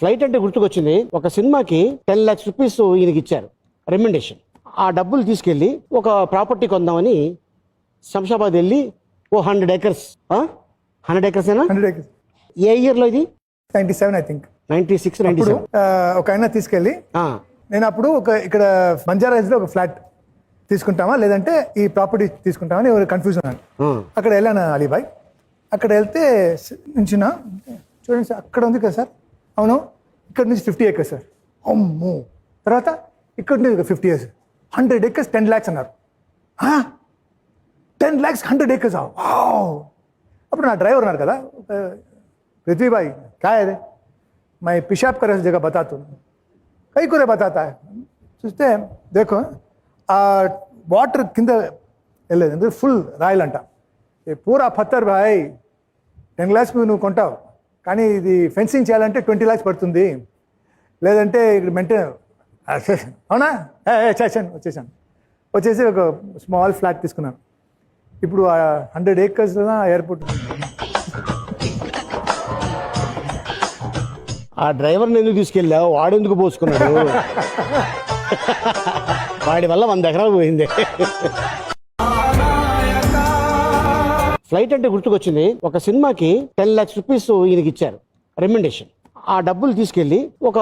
Flight అంటే గుర్తుకొచ్చింది. ఒక సినిమాకి 10 lakhs రూపీస్ ఈయనకి ఇచ్చారు రెమ్యునరేషన్. ఆ డబ్బులు తీసుకెళ్ళి ఒక ప్రాపర్టీ కొందామని శంషాబాద్ వెళ్ళి 100 acres 100 acres ఏనా? 100 acres. ఏ ఇయర్లో ఇది? 97 ఐ థింక్. 96, అప్పుడు 97. ఒక ఆయన తీసుకెళ్ళి నేను అప్పుడు ఇక్కడ బంజారా హిల్స్ లో ఒక ఫ్లాట్ తీసుకుంటామా లేదంటే ఈ ప్రాపర్టీ తీసుకుంటామా అని కన్ఫ్యూజన్ అన్నాను. అక్కడ వెళ్ళాను అలీబాయ్. అక్కడ వెళ్తే నుంచిన చూడండి సార్ అక్కడ ఉంది కదా సార్. అవును, ఇక్కడ నుంచి 50 acres సార్. అమ్మో. తర్వాత ఇక్కడ నుంచి 50 years 100 acres 10 lakhs అన్నారు. 10 lakhs 100 acres. అప్పుడు నా డ్రైవర్ ఉన్నారు కదా, पृथ्वी भाई क्या है मैं पेशाब करे जगह बताता हूँ कई को बताता है చూస్తే देखो ఆ వాటర్ కింద వెళ్ళలేదు, ఫుల్ రాయల్ అంట. పూరా పత్తర్ భాయ్ 10 lakhs నువ్వు కొంటావు, కానీ ఇది ఫెన్సింగ్ చేయాలంటే 20 lakhs పడుతుంది, లేదంటే ఇక్కడ మెయింటైన్. అవునా వచ్చేసి ఒక స్మాల్ ఫ్లాట్ తీసుకున్నాను. ఇప్పుడు 100 acres ఎయిర్పోర్ట్. ఆ డ్రైవర్ని ఎందుకు తీసుకెళ్ళావు? వాడెందుకు పోసుకున్నాడు? వాడి వల్ల 100 ఎకరాలు పోయింది. ఫ్లైట్ అంటే గుర్తుకొచ్చింది. ఒక సినిమాకి 10 lakhs రూపీస్ ఈయనకి ఇచ్చారు రెమ్యునరేషన్. ఆ డబ్బులు తీసుకెళ్ళి ఒక